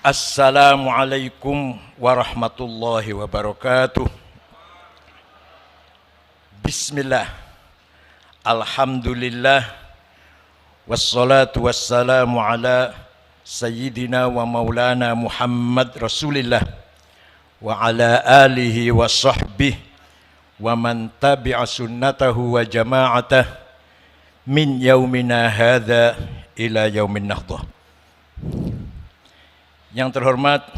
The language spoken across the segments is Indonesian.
Assalamualaikum warahmatullahi wabarakatuh. Bismillah. Alhamdulillah. Wassalatu wassalamu ala Sayyidina wa maulana Muhammad Rasulillah wa ala alihi wa sahbihi wa man tabi'a sunnatahu wa jama'atah min yaumina hadha ila yaumin nahdah. Yang terhormat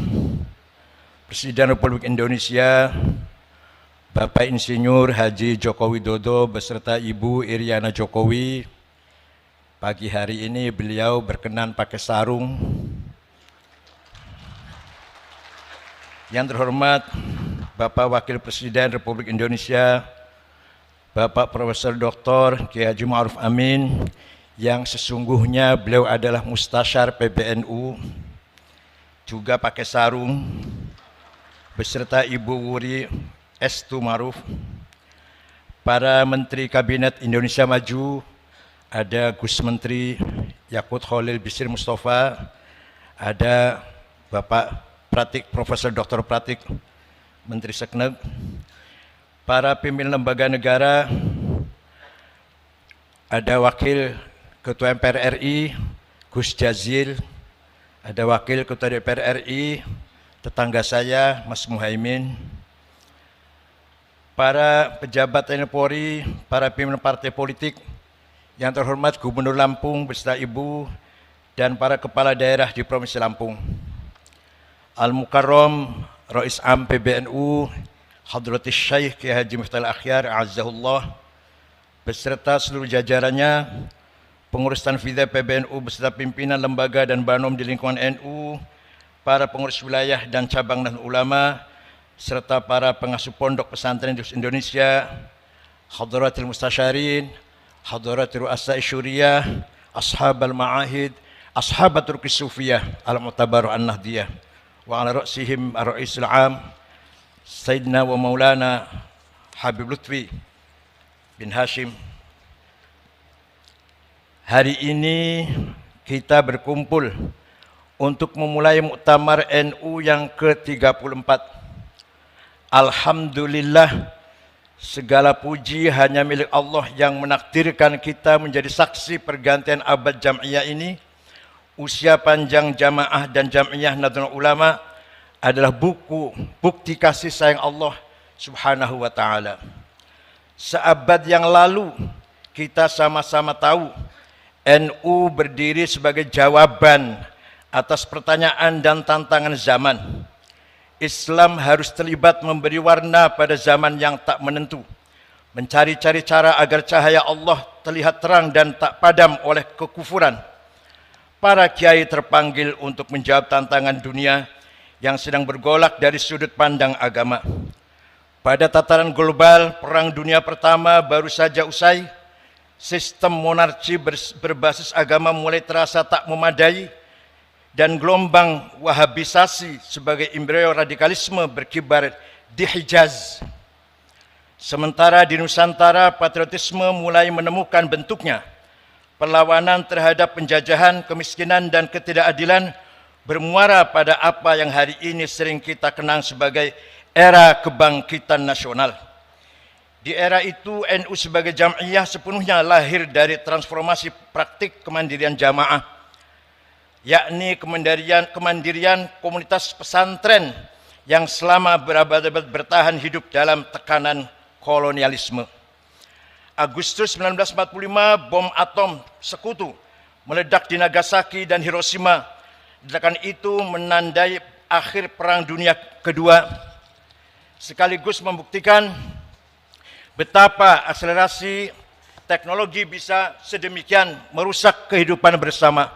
Presiden Republik Indonesia Bapak Insinyur Haji Joko Widodo beserta Ibu Iriana Jokowi, pagi hari ini beliau berkenan pakai sarung. Yang terhormat Bapak Wakil Presiden Republik Indonesia Bapak Profesor Dr. Kiai Haji Ma'ruf Amin, yang sesungguhnya beliau adalah Mustasyar PBNU, juga pakai sarung, beserta Ibu Wuri Estu Ma'ruf, para Menteri Kabinet Indonesia Maju, ada Gus Menteri Yakut Khalil Bisri Mustafa, ada Bapak Pratik, Profesor Dr. Pratik, Menteri Sekneg, para pimpinan lembaga negara, ada Wakil Ketua MPR RI, Gus Jazil, ada Wakil Ketua DPR RI, tetangga saya, Mas Muhaimin, para pejabat TNI Polri, para pimpinan partai politik, yang terhormat Gubernur Lampung beserta Ibu, dan para kepala daerah di Provinsi Lampung. Al-Mukarram Rais Am PBNU, Hadratis Syekh Kiai Haji Miftahul Akhyar, Azzahullah, beserta seluruh jajarannya, pengurus Tanfidiyah PBNU beserta pimpinan lembaga dan banom di lingkungan NU, para pengurus wilayah dan cabang dan ulama, serta para pengasuh pondok pesantren di Indonesia, hadratil mustasyarin, hadratil ru'asa isyuriyah, ashabal ma'ahid, ashabatul kisufiyah, al-mu'tabaru an-nahdiyah, wa ala ra'sihim ar-ra'isul am, Sayyidina wa maulana Habib Lutfi bin Hashim. Hari ini kita berkumpul untuk memulai muktamar NU yang ke-34. Alhamdulillah, segala puji hanya milik Allah yang menakdirkan kita menjadi saksi pergantian abad jam'iyah ini. Usia panjang jamaah dan jam'iyah Nahdlatul Ulama adalah bukti kasih sayang Allah Subhanahu wa ta'ala. Seabad yang lalu kita sama-sama tahu NU berdiri sebagai jawaban atas pertanyaan dan tantangan zaman. Islam harus terlibat memberi warna pada zaman yang tak menentu, mencari-cari cara agar cahaya Allah terlihat terang dan tak padam oleh kekufuran. Para kiai terpanggil untuk menjawab tantangan dunia yang sedang bergolak dari sudut pandang agama. Pada tataran global, Perang Dunia Pertama baru saja usai. Sistem monarki berbasis agama mulai terasa tak memadai, dan gelombang wahabisasi sebagai embrio radikalisme berkibar di Hijaz. Sementara di Nusantara, patriotisme mulai menemukan bentuknya. Perlawanan terhadap penjajahan, kemiskinan, dan ketidakadilan bermuara pada apa yang hari ini sering kita kenang sebagai era kebangkitan nasional. Di era itu, NU sebagai jam'iyah sepenuhnya lahir dari transformasi praktik kemandirian jamaah, yakni kemandirian komunitas pesantren yang selama berabad-abad bertahan hidup dalam tekanan kolonialisme. Agustus 1945, bom atom sekutu meledak di Nagasaki dan Hiroshima. Ledakan itu menandai akhir Perang Dunia Kedua, sekaligus membuktikan betapa akselerasi teknologi bisa sedemikian merusak kehidupan bersama.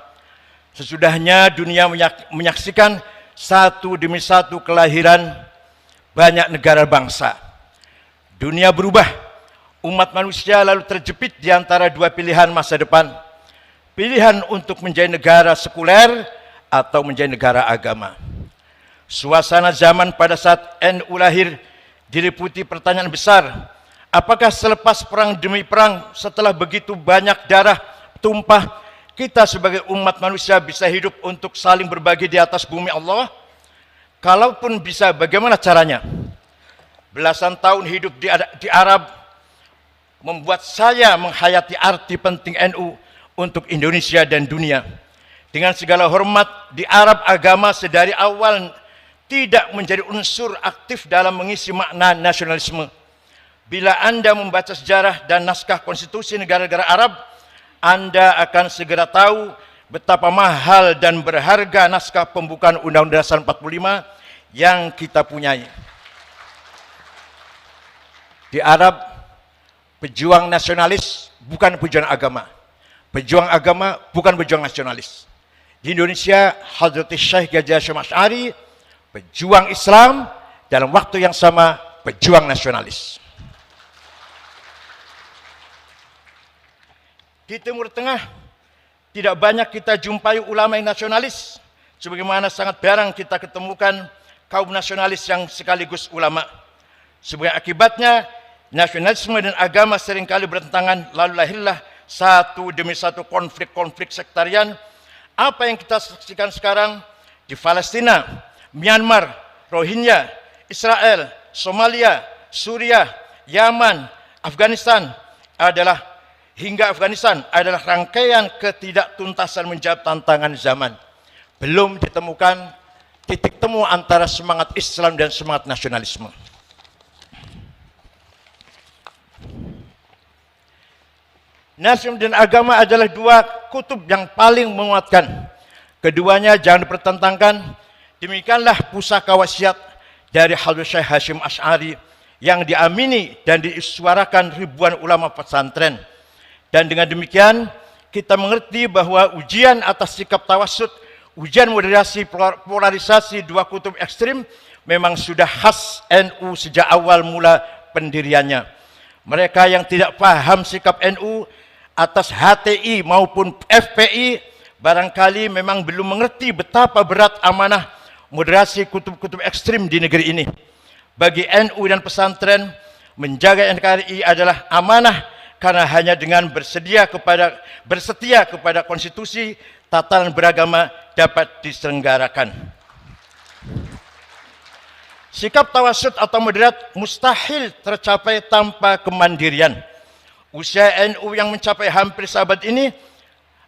Sesudahnya dunia menyaksikan satu demi satu kelahiran banyak negara bangsa. Dunia berubah, umat manusia lalu terjepit di antara dua pilihan masa depan. Pilihan untuk menjadi negara sekuler atau menjadi negara agama. Suasana zaman pada saat NU lahir diliputi pertanyaan besar. Apakah selepas perang demi perang, setelah begitu banyak darah tumpah, kita sebagai umat manusia bisa hidup untuk saling berbagi di atas bumi Allah? Kalaupun bisa, bagaimana caranya? Belasan tahun hidup di Arab membuat saya menghayati arti penting NU untuk Indonesia dan dunia. Dengan segala hormat, di Arab agama sedari awal tidak menjadi unsur aktif dalam mengisi makna nasionalisme. Bila Anda membaca sejarah dan naskah konstitusi negara-negara Arab, Anda akan segera tahu betapa mahal dan berharga naskah pembukaan Undang-Undang Dasar 45 yang kita punyai. Di Arab, pejuang nasionalis bukan pejuang agama. Pejuang agama bukan pejuang nasionalis. Di Indonesia, Hadrat Syekh Ghazi Hasyim Asy'ari, pejuang Islam, dalam waktu yang sama pejuang nasionalis. Di Timur Tengah, tidak banyak kita jumpai ulama yang nasionalis, sebagaimana sangat jarang kita ketemukan kaum nasionalis yang sekaligus ulama. Sebagai akibatnya, nasionalisme dan agama seringkali bertentangan, lalu lahirlah satu demi satu konflik-konflik sektarian. Apa yang kita saksikan sekarang di Palestina, Myanmar, Rohingya, Israel, Somalia, Suriah, Yaman, Afghanistan hingga Afghanistan adalah rangkaian ketidaktuntasan menjawab tantangan zaman. Belum ditemukan titik temu antara semangat Islam dan semangat nasionalisme. Nasionalisme dan agama adalah dua kutub yang paling menguatkan. Keduanya jangan dipertentangkan. Demikianlah pusaka wasiat dari Hadrat Syekh Hasyim Asy'ari yang diamini dan disuarakan ribuan ulama pesantren. Dan dengan demikian, kita mengerti bahwa ujian atas sikap tawassut, ujian moderasi polarisasi dua kutub ekstrim memang sudah khas NU sejak awal mula pendiriannya. Mereka yang tidak paham sikap NU atas HTI maupun FPI barangkali memang belum mengerti betapa berat amanah moderasi kutub-kutub ekstrim di negeri ini. Bagi NU dan pesantren, menjaga NKRI adalah amanah, karena hanya dengan bersetia kepada konstitusi, tatanan beragama dapat diselenggarakan. Sikap tawassut atau moderat mustahil tercapai tanpa kemandirian. Usia NU yang mencapai hampir seabad ini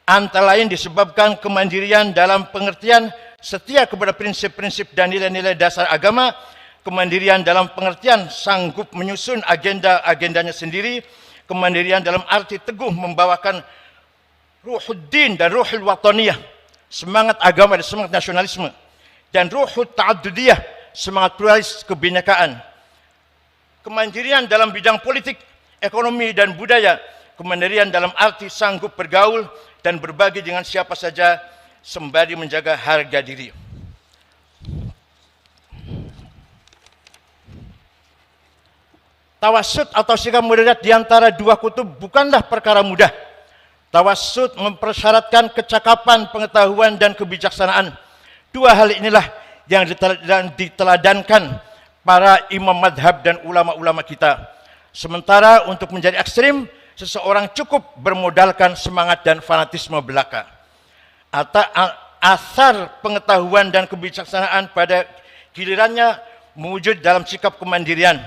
antara lain disebabkan kemandirian dalam pengertian setia kepada prinsip-prinsip dan nilai-nilai dasar agama, kemandirian dalam pengertian sanggup menyusun agenda-agendanya sendiri, kemandirian dalam arti teguh membawakan ruhuddin dan ruhul wataniyah, semangat agama dan semangat nasionalisme, dan ruhul ta'addudiyah, semangat pluralis kebinekaan. Kemandirian dalam bidang politik, ekonomi dan budaya, kemandirian dalam arti sanggup bergaul dan berbagi dengan siapa saja sembari menjaga harga diri. Tawassut atau sikap moderat di antara dua kutub bukanlah perkara mudah. Tawassut mempersyaratkan kecakapan, pengetahuan, dan kebijaksanaan. Dua hal inilah yang diteladankan para imam madhab dan ulama-ulama kita. Sementara untuk menjadi ekstrim, seseorang cukup bermodalkan semangat dan fanatisme belaka. Asar pengetahuan dan kebijaksanaan pada gilirannya mewujud dalam sikap kemandirian.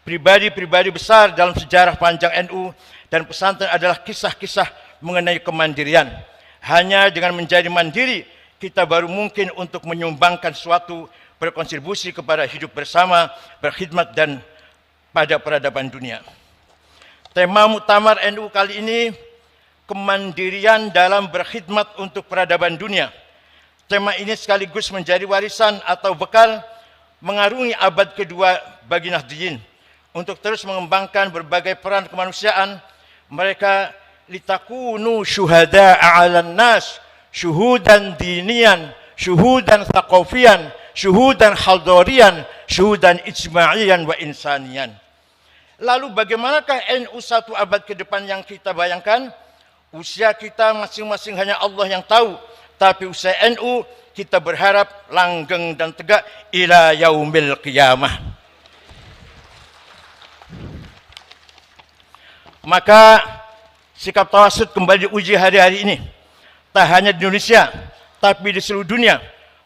Pribadi-pribadi besar dalam sejarah panjang NU dan pesantren adalah kisah-kisah mengenai kemandirian. Hanya dengan menjadi mandiri, kita baru mungkin untuk menyumbangkan suatu berkontribusi kepada hidup bersama, berkhidmat dan pada peradaban dunia. Tema muktamar NU kali ini, kemandirian dalam berkhidmat untuk peradaban dunia. Tema ini sekaligus menjadi warisan atau bekal mengarungi abad kedua bagi Nahdliyin. Untuk terus mengembangkan berbagai peran kemanusiaan, mereka litakunu syuhada'a 'alan nas, syuhudan dinian, syuhudan thaqafiyan, syuhudan hadarian, syuhudan ijma'iyan wa insanian. Lalu bagaimanakah NU satu abad ke depan yang kita bayangkan? Usia kita masing-masing hanya Allah yang tahu, tapi usia NU kita berharap langgeng dan tegak ila yaumil qiyamah. Maka sikap tawassut kembali diuji hari-hari ini. tak hanya di Indonesia, tapi di seluruh dunia.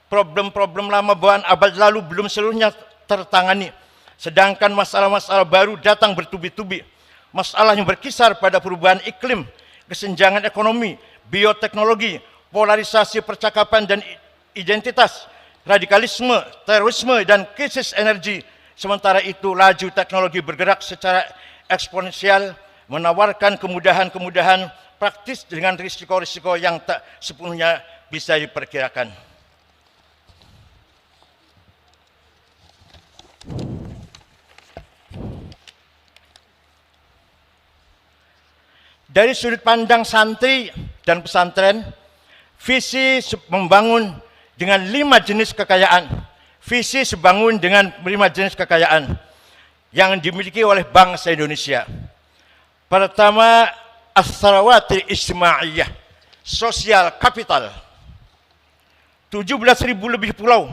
Problem-problem lama bawaan abad lalu belum seluruhnya tertangani, sedangkan masalah-masalah baru datang bertubi-tubi. Masalah yang berkisar pada perubahan iklim, kesenjangan ekonomi, bioteknologi, polarisasi percakapan dan identitas, radikalisme, terorisme, dan krisis energi. Sementara itu, laju teknologi bergerak secara eksponensial, menawarkan kemudahan-kemudahan praktis dengan risiko-risiko yang tak sepenuhnya bisa diperkirakan. Dari sudut pandang santri dan pesantren, visi membangun dengan 5 jenis kekayaan. Visi sebangun dengan 5 jenis kekayaan yang dimiliki oleh bangsa Indonesia. Pertama, as-sarawatil ijtimaiyah, sosial kapital. 17.000 lebih pulau,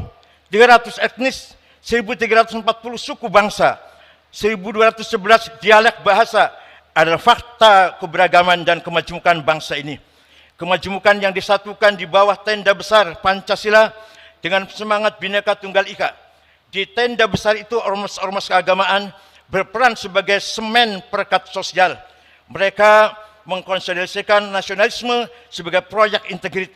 300 etnis, 1.340 suku bangsa, 1.211 dialek bahasa adalah fakta keberagaman dan kemajemukan bangsa ini. Kemajemukan yang disatukan di bawah tenda besar Pancasila dengan semangat Bhinneka Tunggal Ika. Di tenda besar itu ormas-ormas keagamaan berperan sebagai semen perekat sosial. Mereka mengkonsolidasikan nasionalisme sebagai proyek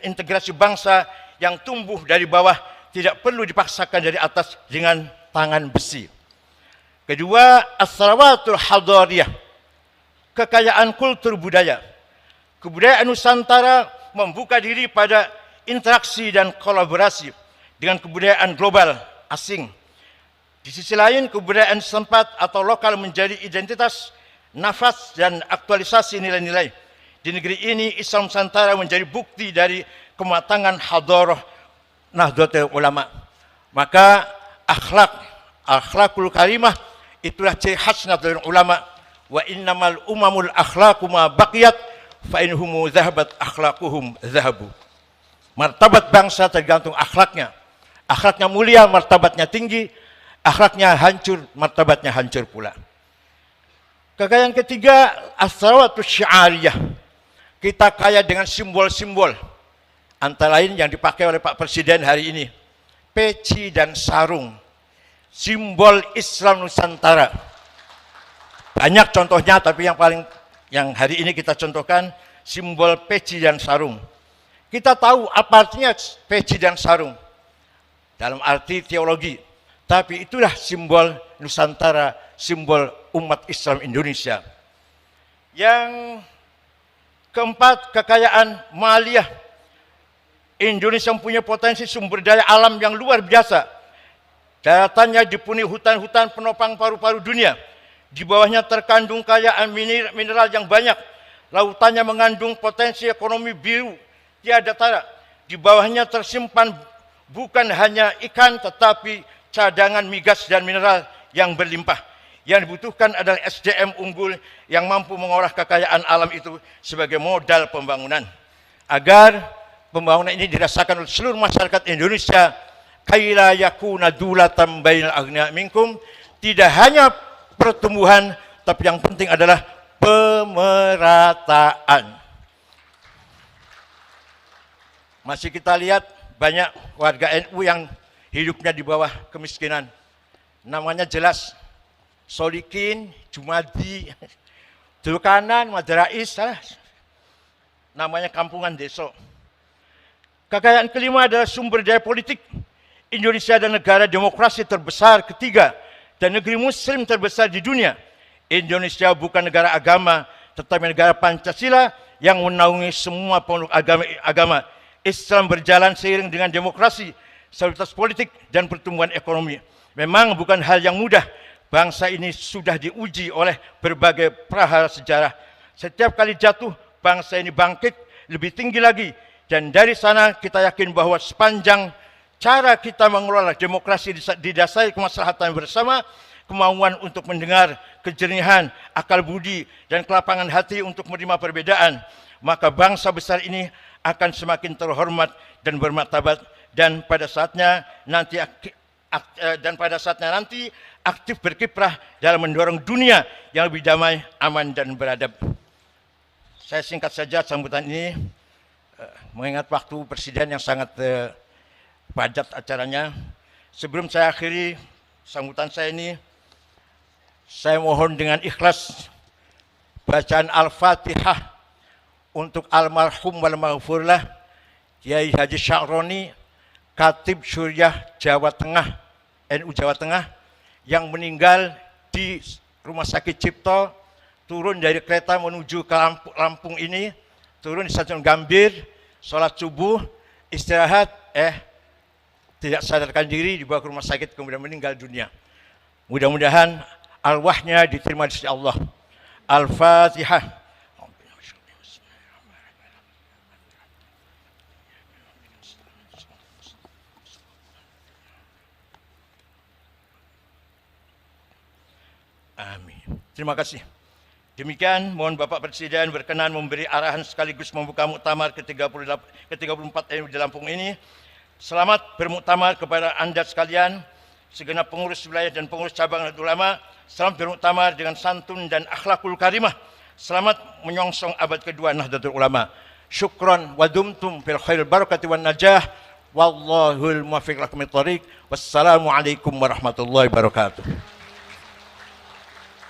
integrasi bangsa yang tumbuh dari bawah, tidak perlu dipaksakan dari atas dengan tangan besi. Kedua, as-sarawatul hadariyah, kekayaan kultur budaya. Kebudayaan Nusantara membuka diri pada interaksi dan kolaborasi dengan kebudayaan global asing. Di sisi lain, kebudayaan setempat atau lokal menjadi identitas, nafas, dan aktualisasi nilai-nilai. Di negeri ini, Islam Nusantara menjadi bukti dari kematangan hadarah Nahdlatul Ulama. Maka akhlakul karimah itulah ciri khas Nahdlatul Ulama. Wa innamal umamul akhlaqu ma baqiyat fa inhumu zahabat akhlaquhum zahabu. Martabat bangsa tergantung akhlaknya. Akhlaknya mulia, martabatnya tinggi. Akhlaknya hancur, martabatnya hancur pula. Kekayaan ketiga, as-sarawatus syiariyah. Kita kaya dengan simbol-simbol. Antara lain yang dipakai oleh Pak Presiden hari ini. Peci dan sarung. Simbol Islam Nusantara. Banyak contohnya, tapi yang hari ini kita contohkan simbol peci dan sarung. Kita tahu apa artinya peci dan sarung dalam arti teologi, tapi itulah simbol Nusantara, simbol umat Islam Indonesia. Yang keempat, kekayaan maliyah. Indonesia mempunyai potensi sumber daya alam yang luar biasa. Daratannya dipenuhi hutan-hutan penopang paru-paru dunia. Di bawahnya terkandung kekayaan mineral yang banyak. Lautannya mengandung potensi ekonomi biru tiada tara. Di bawahnya tersimpan bukan hanya ikan, tetapi cadangan migas dan mineral yang berlimpah. Yang dibutuhkan adalah SDM unggul yang mampu mengolah kekayaan alam itu sebagai modal pembangunan. Agar pembangunan ini dirasakan oleh seluruh masyarakat Indonesia. Kaila yakuna dulatan bainal aghnia minkum. Tidak hanya pertumbuhan, tapi yang penting adalah pemerataan. Masih kita lihat banyak warga NU yang hidupnya di bawah kemiskinan. Namanya jelas, Solikin, Jumadi, Dulkanan, Maderais, namanya kampungan desa. Kekayaan kelima adalah sumber daya politik. Indonesia adalah negara demokrasi terbesar ketiga dan negeri muslim terbesar di dunia. Indonesia bukan negara agama, tetapi negara Pancasila yang menaungi semua pemeluk agama. Islam berjalan seiring dengan demokrasi, stabilitas politik, dan pertumbuhan ekonomi. Memang bukan hal yang mudah. Bangsa ini sudah diuji oleh berbagai prahara sejarah. Setiap kali jatuh, bangsa ini bangkit lebih tinggi lagi. Dan dari sana kita yakin bahwa sepanjang cara kita mengelola demokrasi didasari kemaslahatan bersama, kemauan untuk mendengar, kejernihan, akal budi, dan kelapangan hati untuk menerima perbedaan, maka bangsa besar ini akan semakin terhormat dan bermartabat, dan pada saatnya nanti aktif berkiprah dalam mendorong dunia yang lebih damai, aman, dan beradab. Saya singkat saja sambutan ini. mengingat waktu Presiden yang sangat padat acaranya, sebelum saya akhiri sambutan saya ini, saya mohon dengan ikhlas bacaan Al-Fatihah untuk almarhum wal maghfurlah Kiai Haji Sya'roni, Khatib Syuriah Jawa Tengah, NU Jawa Tengah, yang meninggal di Rumah Sakit Cipto, turun dari kereta menuju ke Lampung ini, turun di Stasiun Gambir, sholat subuh, istirahat, tidak sadarkan diri, dibawa ke rumah sakit, kemudian meninggal dunia. Mudah-mudahan arwahnya diterima di sisi Allah. Al-Fatihah. Amin. Terima kasih. Demikian, mohon Bapak Presiden berkenan memberi arahan sekaligus membuka muktamar ke-34 di Lampung ini. Selamat bermuktamar kepada Anda sekalian, segenap pengurus wilayah dan pengurus cabang Nahdlatul Ulama. Selamat bermuktamar dengan santun dan akhlakul karimah. Selamat menyongsong abad kedua Nahdlatul Ulama. Syukran wa dumtum fil khair barakati wan najah. Wallahul muwaffiq lakum lit thariq. Wassalamualaikum warahmatullahi wabarakatuh.